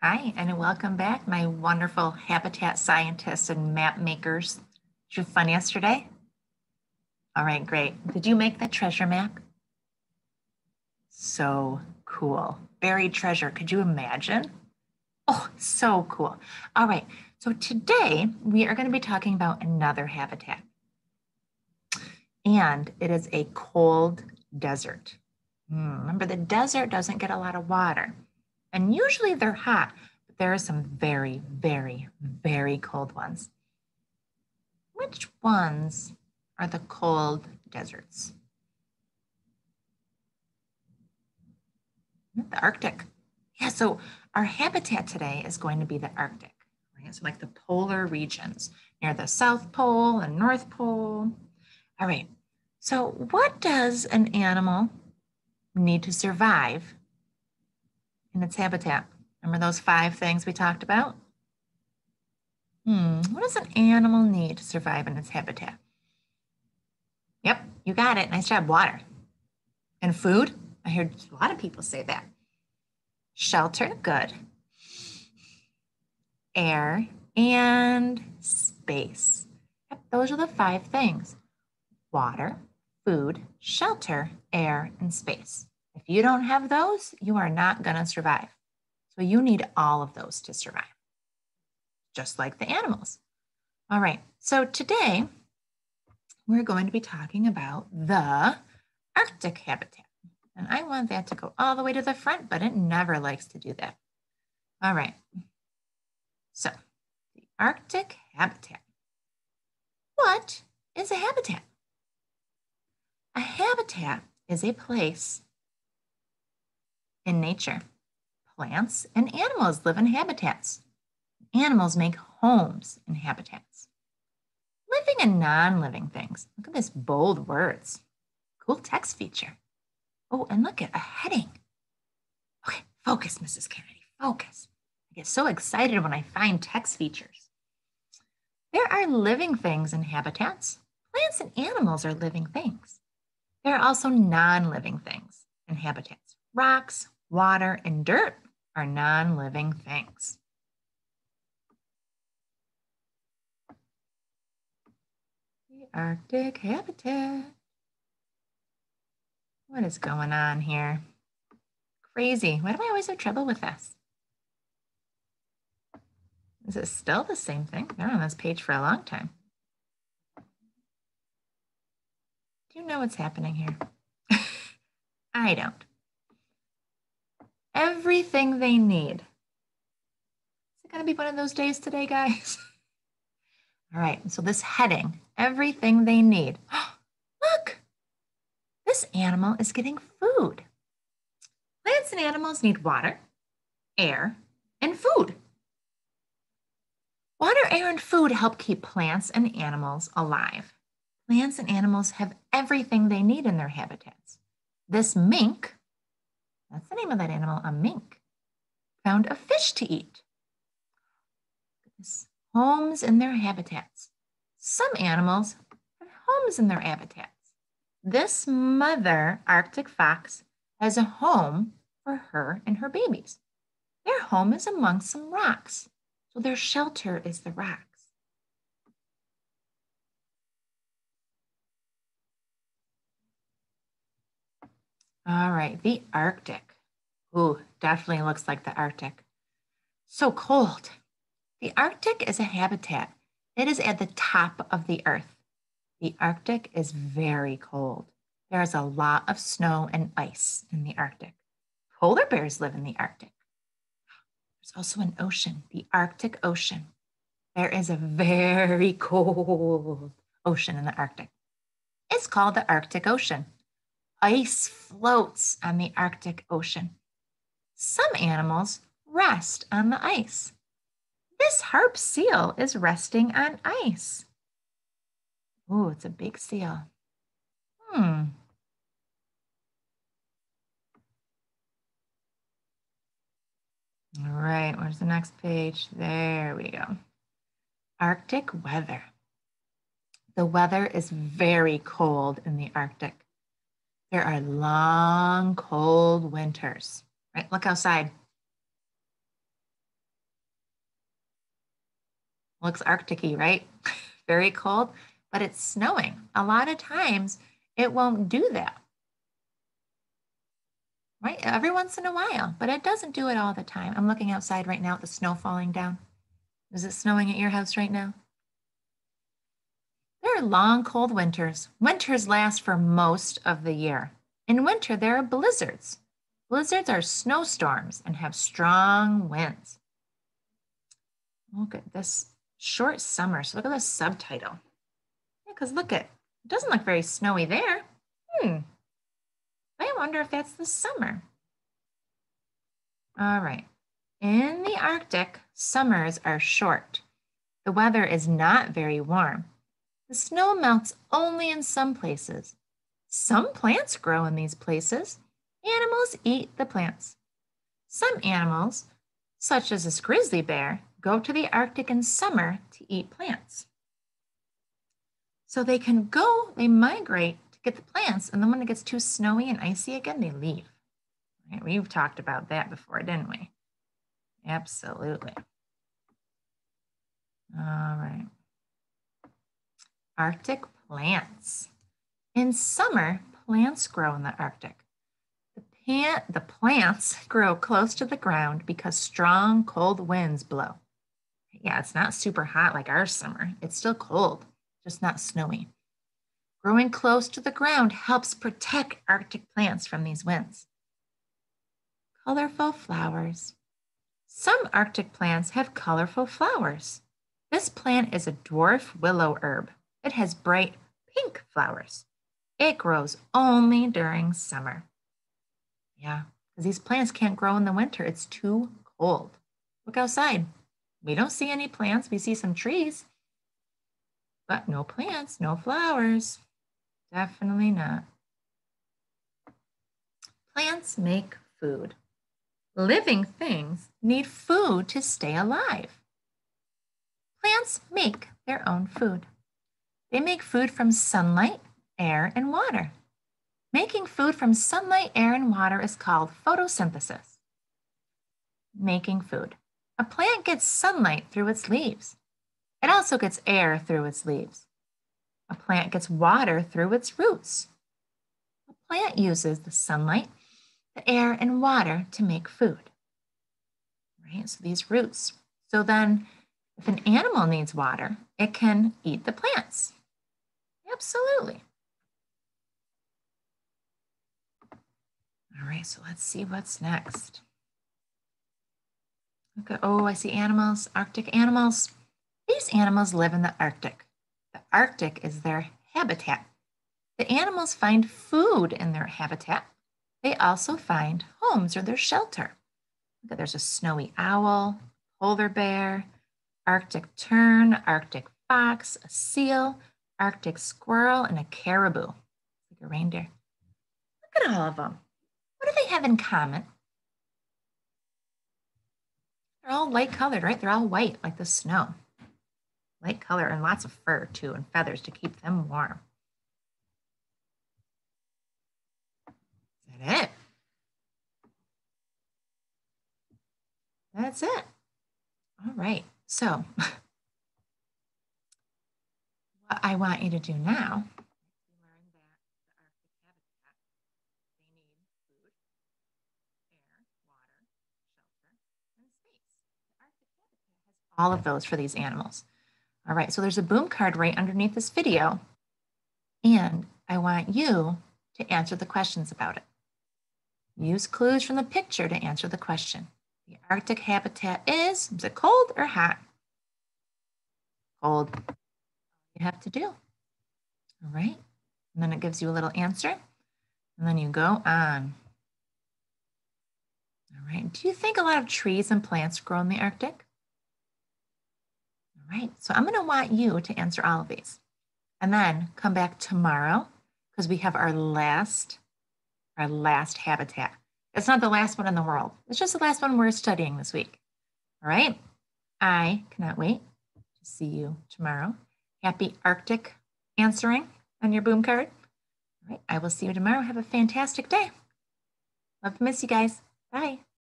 Hi, and welcome back, my wonderful habitat scientists and map makers. Did you have fun yesterday? All right, great. Did you make that treasure map? So cool. Buried treasure. Could you imagine? Oh, so cool. All right, so today we are going to be talking about another habitat, and it is a cold desert. Remember, the desert doesn't get a lot of water, and usually they're hot, but there are some very, very, very cold ones. Which ones are the cold deserts? The Arctic. Yeah, so our habitat today is going to be the Arctic, right? So like the polar regions near the South Pole and North Pole. All right, so what does an animal need to survive in its habitat? Remember those 5 things we talked about? What does an animal need to survive in its habitat? Yep, you got it. Nice job. Water. And food? I heard a lot of people say that. Shelter, good. Air and space. Yep, those are the 5 things. Water, food, shelter, air, and space. If you don't have those, you are not going to survive. So you need all of those to survive, just like the animals. All right, so today we're going to be talking about the Arctic habitat. And I want that to go all the way to the front, but it never likes to do that. All right, so the Arctic habitat. What is a habitat? A habitat is a place in nature. Plants and animals live in habitats. Animals make homes in habitats. Living and non-living things. Look at this bold words. Cool text feature. Oh, and look at a heading. Okay, focus, Mrs. Kennedy, focus. I get so excited when I find text features. There are living things in habitats. Plants and animals are living things. There are also non-living things in habitats. Rocks, water, and dirt are non-living things. The Arctic habitat. What is going on here? Crazy. Why do I always have trouble with this? Is it still the same thing? They're on this page for a long time. Do you know what's happening here? I don't. Everything they need. Is it going to be one of those days today, guys? All right, so this heading, everything they need. Look, this animal is getting food. Plants and animals need water, air, and food. Water, air, and food help keep plants and animals alive. Plants and animals have everything they need in their habitats. This mink, that's the name of that animal, a mink, found a fish to eat. Homes in their habitats. Some animals have homes in their habitats. This mother Arctic fox has a home for her and her babies. Their home is among some rocks, so their shelter is the rocks. All right, the Arctic. Ooh, definitely looks like the Arctic. So cold. The Arctic is a habitat. It is at the top of the Earth. The Arctic is very cold. There is a lot of snow and ice in the Arctic. Polar bears live in the Arctic. There's also an ocean, the Arctic Ocean. There is a very cold ocean in the Arctic. It's called the Arctic Ocean. Ice floats on the Arctic Ocean. Some animals rest on the ice. This harp seal is resting on ice. Oh, it's a big seal. All right, where's the next page? There we go. Arctic weather. The weather is very cold in the Arctic. There are long, cold winters, right? Look outside. Looks Arctic-y, right? Very cold, but it's snowing. A lot of times it won't do that, right? Every once in a while, but it doesn't do it all the time. I'm looking outside right now at the snow falling down. Is it snowing at your house right now? There are long, cold winters. Winters last for most of the year. In winter, there are blizzards. Blizzards are snowstorms and have strong winds. Look at this short summer. So look at the subtitle. Yeah, because look it doesn't look very snowy there. I wonder if that's the summer. All right. In the Arctic, summers are short. The weather is not very warm. The snow melts only in some places. Some plants grow in these places. Animals eat the plants. Some animals, such as this grizzly bear, go to the Arctic in summer to eat plants. So they migrate to get the plants, and then when it gets too snowy and icy again, they leave. Right? We've talked about that before, didn't we? Absolutely. All right. Arctic plants. In summer, plants grow in the Arctic. The plants grow close to the ground because strong, cold winds blow. Yeah, it's not super hot like our summer. It's still cold, just not snowy. Growing close to the ground helps protect Arctic plants from these winds. Colorful flowers. Some Arctic plants have colorful flowers. This plant is a dwarf willow herb. It has bright pink flowers. It grows only during summer. Yeah, because these plants can't grow in the winter. It's too cold. Look outside. We don't see any plants. We see some trees, but no plants, no flowers. Definitely not. Plants make food. Living things need food to stay alive. Plants make their own food. They make food from sunlight, air, and water. Making food from sunlight, air, and water is called photosynthesis. Making food. A plant gets sunlight through its leaves. It also gets air through its leaves. A plant gets water through its roots. A plant uses the sunlight, the air, and water to make food. Right? So these roots. So then if an animal needs water, it can eat the plants. Absolutely. All right, so let's see what's next. Okay, oh, I see animals, Arctic animals. These animals live in the Arctic. The Arctic is their habitat. The animals find food in their habitat. They also find homes or their shelter. Look, there's a snowy owl, polar bear, Arctic tern, Arctic fox, a seal, Arctic squirrel, and a caribou, like a reindeer. Look at all of them. What do they have in common? They're all light colored, right? They're all white, like the snow. Light color and lots of fur too, and feathers to keep them warm. Is that it? That's it. All right. So what I want you to do now, we learned that the Arctic habitat, they need food, air, water, shelter, and space. The Arctic habitat has all of those for these animals. All right, so there's a boom card right underneath this video, and I want you to answer the questions about it. Use clues from the picture to answer the question. The Arctic habitat is it cold or hot? Cold. You have to do. All right, and then it gives you a little answer, and then you go on. All right, do you think a lot of trees and plants grow in the Arctic? All right, so I'm going to want you to answer all of these, and then come back tomorrow because we have our last habitat. It's not the last one in the world. It's just the last one we're studying this week. All right, I cannot wait to see you tomorrow. Happy Arctic answering on your boom card. All right, I will see you tomorrow. Have a fantastic day. Love to miss you guys. Bye.